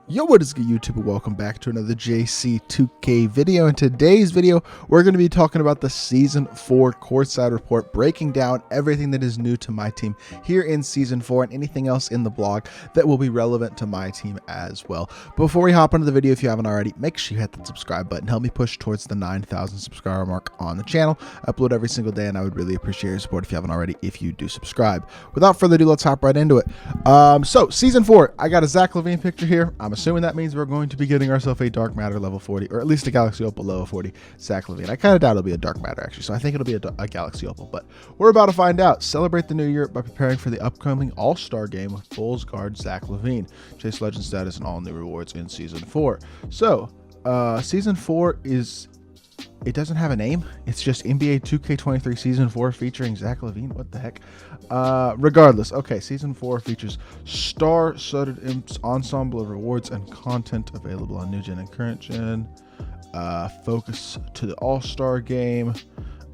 Yo, what is good, YouTube, and welcome back to another JC2K video. In today's video, we're going to be talking about the Season 4 Courtside Report, breaking down everything that is new to my team here in Season 4 and anything else in the blog that will be relevant to my team as well. Before we hop into the video, if you haven't already, make sure you hit that subscribe button. Help me push towards the 9,000 subscriber mark on the channel. I upload every single day, and I would really appreciate your support if you haven't already, if you do subscribe. Without further ado, let's hop right into it. So, Season 4, I got a Zach LaVine picture here. I'm assuming that means we're going to be getting ourselves a Dark Matter level 40, or at least a Galaxy Opal level 40 Zach LaVine. I kind of doubt it'll be a Dark Matter, actually, so I think it'll be a Galaxy Opal, but we're about to find out. Celebrate the new year by preparing for the upcoming All-Star game with Bulls guard Zach LaVine. Chase Legend status and all new rewards in Season 4. So, Season 4 is... It doesn't have a name. It's just NBA 2K23 Season 4 featuring Zach LaVine. What the heck? Regardless. Okay, Season 4 features star-studded imps, ensemble of rewards and content available on new gen and current gen. Focus to the All-Star game.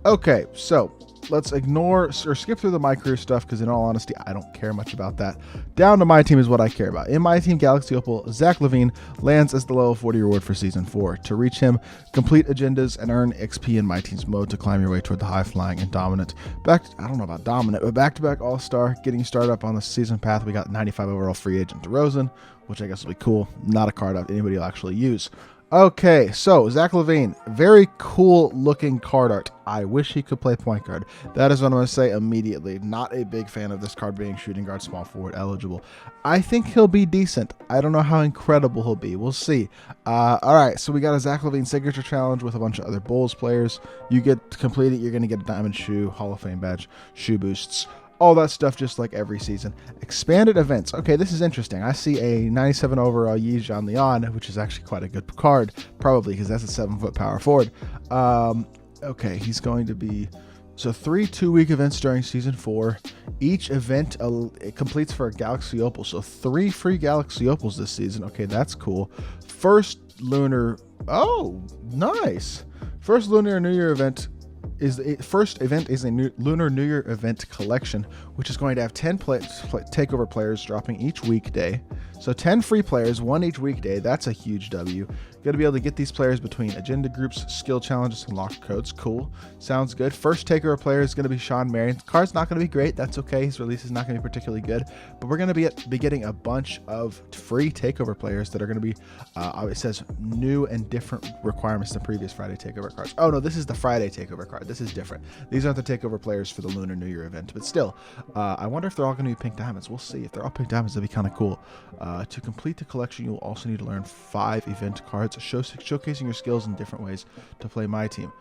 Okay, so let's ignore or skip through the My Career stuff because, in all honesty, I don't care much about that. Down to my team is what I care about. In my team, Galaxy Opal, Zach LaVine lands as the level 40 reward for Season 4. To reach him, complete agendas and earn XP in my team's mode to climb your way toward the high-flying and dominant. I don't know about dominant, but back-to-back All-Star. Getting started up on the season path, we got 95 overall free agent DeRozan, which I guess will be cool. Not a card that anybody will actually use. Okay, so Zach LaVine, very cool looking card art. I wish he could play point guard. That is what I'm going to say immediately. Not a big fan of this card being shooting guard, small forward eligible. I think he'll be decent. I don't know how incredible he'll be. We'll see. All right, so we got a Zach LaVine signature challenge with a bunch of other Bulls players. You get to complete it, you're going to get a diamond shoe, Hall of Fame badge, shoe boosts. All that stuff just like every season. Expanded events. Okay, this is interesting. I see a 97 overall Yi Jianlian, which is actually quite a good card, probably because that's a 7-foot power forward. Okay, he's going to be... So 3 2-week events during Season 4. Each event it completes for a Galaxy Opal. So 3 free Galaxy Opals this season. Okay, that's cool. First Lunar... Oh, nice. First Lunar New Year event... First event is a Lunar New Year event collection, which is going to have 10 takeover players dropping each weekday. So 10 free players, 1 each weekday. That's a huge W. Going to be able to get these players between agenda groups, skill challenges, and locked codes. Cool. Sounds good. First takeover player is going to be Sean Marion. The card's not going to be great. That's okay. His release is not going to be particularly good. But we're going to be getting a bunch of free takeover players that are going to be, it says, new and different requirements than previous Friday takeover cards. Oh, no, this is the Friday takeover card. This is different. These aren't the takeover players for the Lunar New Year event. But still, I wonder if they're all going to be pink diamonds. We'll see. If they're all pink diamonds, that'd be kind of cool. To complete the collection, you'll also need to learn 5 event cards, showcasing your skills in different ways to play my team.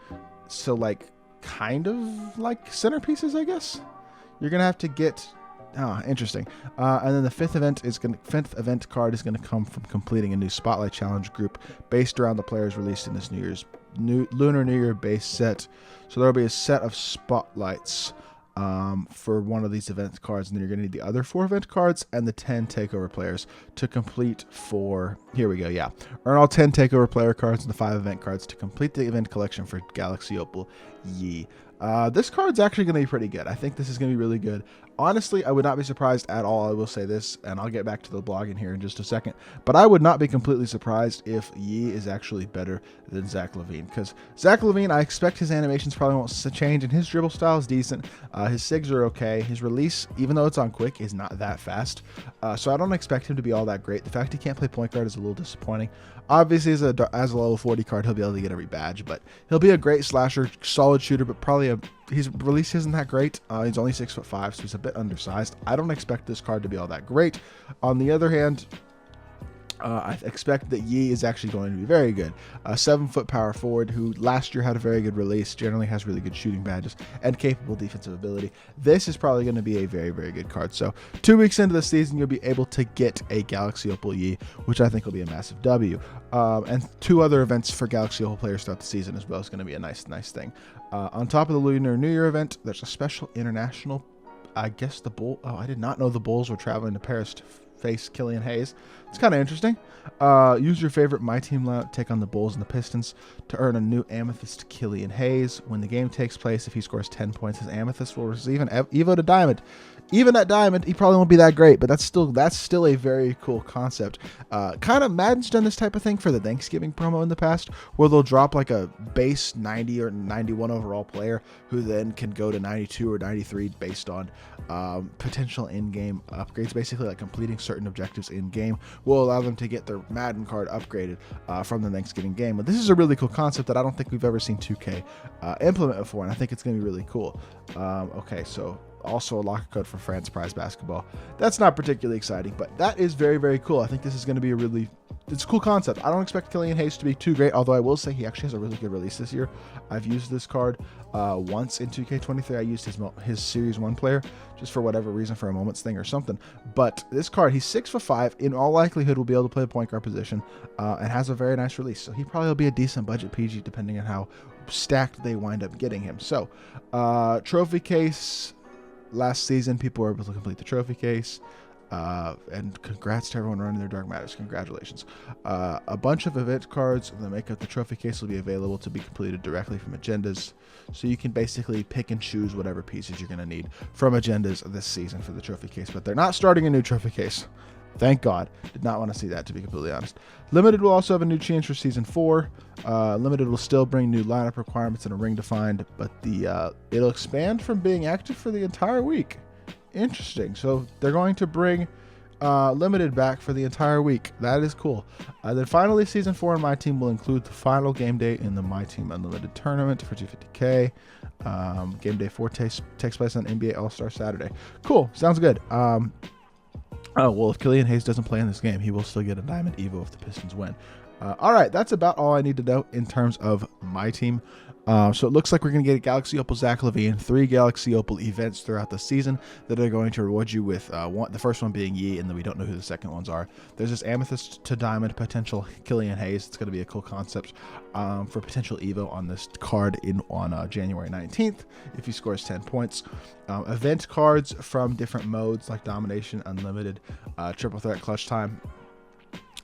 So, like, kind of like centerpieces, I guess. You're gonna have to get. Interesting. And then the fifth event card is gonna come from completing a new Spotlight Challenge group based around the players released in this Lunar New Year base set. So there'll be a set of spotlights for one of these event cards, and then you're going to need the other 4 event cards and the 10 takeover players to complete for, here we go, yeah. Earn all 10 takeover player cards and the 5 event cards to complete the event collection for Galaxy Opal Yi. This card's actually going to be pretty good. I think this is going to be really good. Honestly, I would not be surprised at all. I will say this, and I'll get back to the blog in here in just a second, but I would not be completely surprised if Yi is actually better than Zach LaVine, because Zach LaVine, I expect his animations probably won't change, and his dribble style is decent. His SIGs are okay. His release, even though it's on quick, is not that fast, so I don't expect him to be all that great. The fact he can't play point guard is a little disappointing. Obviously, as a level 40 card, he'll be able to get every badge, but he'll be a great slasher, solid shooter, but probably his release isn't that great. He's only 6'5", so he's a bit undersized. I don't expect this card to be all that great. On the other hand, I expect that Yi is actually going to be very good. A 7-foot power forward who last year had a very good release, generally has really good shooting badges, and capable defensive ability. This is probably going to be a very, very good card. So 2 weeks into the season, you'll be able to get a Galaxy Opal Yi, which I think will be a massive W. And 2 other events for Galaxy Opal players throughout the season as well is going to be a nice thing. On top of the Lunar New Year event, there's a special international, I guess the Bull. Oh, I did not know the Bulls were traveling to Paris face Killian Hayes. It's kind of interesting. Use your favorite My Team lineup, take on the Bulls and the Pistons to earn a new Amethyst Killian Hayes. When the game takes place, if he scores 10 points, his Amethyst will receive an Evo to Diamond. Even at Diamond, he probably won't be that great, but that's still a very cool concept. Kind of Madden's done this type of thing for the Thanksgiving promo in the past, where they'll drop like a base 90 or 91 overall player who then can go to 92 or 93 based on potential in-game upgrades. Basically, like completing certain objectives in-game will allow them to get their Madden card upgraded from the Thanksgiving game. But this is a really cool concept that I don't think we've ever seen 2K implement before, and I think it's going to be really cool. Okay, so also a locker code for France prize basketball. That's not particularly exciting, but that is very, very cool. I think this is going to be it's a cool concept. I don't expect Killian Hayes to be too great, although I will say he actually has a really good release this year. I've used this card once in 2K23. I used his Series 1 player just for whatever reason, for a moments thing or something. But this card, he's 6'5", in all likelihood will be able to play the point guard position and has a very nice release. So he probably will be a decent budget PG depending on how stacked they wind up getting him. So trophy case. Last season, people were able to complete the trophy case, and congrats to everyone running their Dark Matters. Congratulations. A bunch of event cards that make up the trophy case will be available to be completed directly from agendas, so you can basically pick and choose whatever pieces you're going to need from agendas this season for the trophy case, but they're not starting a new trophy case. Thank God. Did not want to see that, to be completely honest. Limited will also have a new change for Season 4. Limited will still bring new lineup requirements and a ring defined, but it'll expand from being active for the entire week. Interesting. So they're going to bring Limited back for the entire week. That is cool. Then finally, Season 4 in My Team will include the final game day in the My Team Unlimited tournament for 250K. Game day 4 takes place on NBA All-Star Saturday. Cool. Sounds good. Oh, well, if Killian Hayes doesn't play in this game, he will still get a Diamond Evo if the Pistons win. All right, that's about all I need to know in terms of My Team. So it looks like we're going to get a Galaxy Opal Zach LaVine, 3 Galaxy Opal events throughout the season that are going to reward you with the first one being Yi, and then we don't know who the second ones are. There's this Amethyst to Diamond potential Killian Hayes. It's going to be a cool concept for potential Evo on this card on January 19th if he scores 10 points. Event cards from different modes like Domination, Unlimited, Triple Threat, Clutch Time.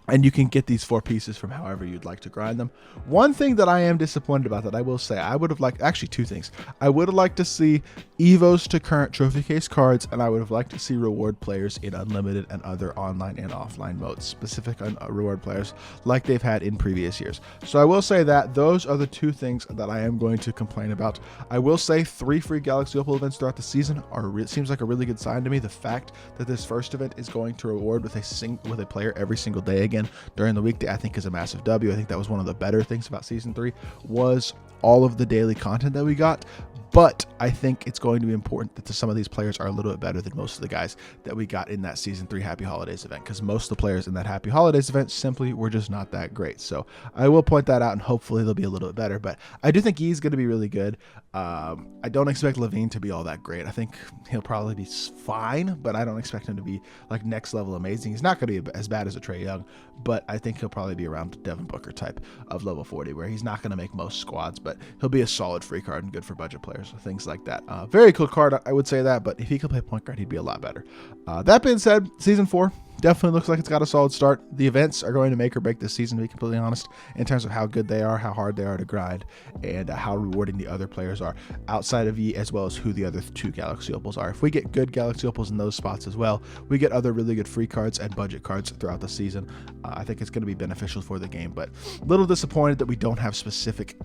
And you can get these 4 pieces from however you'd like to grind them. One thing that I am disappointed about that I will say, I would have liked, actually 2 things. I would have liked to see Evos to current trophy case cards, and I would have liked to see reward players in Unlimited and other online and offline modes, specific reward players like they've had in previous years. So I will say that those are the 2 things that I am going to complain about. I will say 3 free Galaxy Opal events throughout the season seems like a really good sign to me. The fact that this first event is going to reward with a player every single day again during the weekday, I think is a massive W. I think that was one of the better things about Season 3 was all of the daily content that we got. But I think it's going to be important that some of these players are a little bit better than most of the guys that we got in that Season 3 Happy Holidays event, because most of the players in that Happy Holidays event simply were just not that great. So I will point that out, and hopefully they'll be a little bit better. But I do think he's going to be really good. I don't expect LAVINE to be all that great. I think he'll probably be fine, but I don't expect him to be like next level amazing. He's not going to be as bad as a Trae Young, but I think he'll probably be around Devin Booker type of level 40, where he's not going to make most squads, but he'll be a solid free card and good for budget players, things like that. Very cool card, I would say that, but if he could play point guard, he'd be a lot better. That being said, Season 4 definitely looks like it's got a solid start. The events are going to make or break this season, to be completely honest, in terms of how good they are, how hard they are to grind, and how rewarding the other players are outside of Yi, as well as who the other 2 Galaxy Opals are. If we get good Galaxy Opals in those spots as well, we get other really good free cards and budget cards throughout the season. I think it's going to be beneficial for the game, but a little disappointed that we don't have specific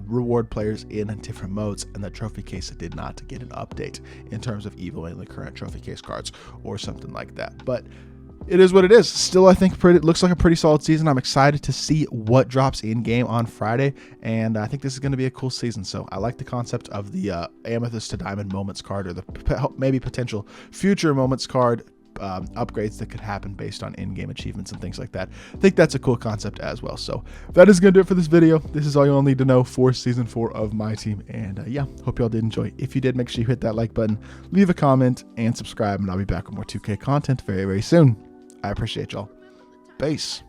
reward players in different modes, and the trophy case did not get an update in terms of evoing the current trophy case cards or something like that. But it is what it is. Still, I think it looks like a pretty solid season. I'm excited to see what drops in game on Friday, and I think this is going to be a cool season. So I like the concept of the Amethyst to Diamond Moments card, or the maybe potential future Moments card upgrades that could happen based on in-game achievements and things like that. I think that's a cool concept as well. So that is going to do it for this video. This is all you'll need to know for Season 4 of My Team. And yeah, hope y'all did enjoy. If you did, make sure you hit that like button, leave a comment, and subscribe. And I'll be back with more 2K content very, very soon. I appreciate y'all. Peace.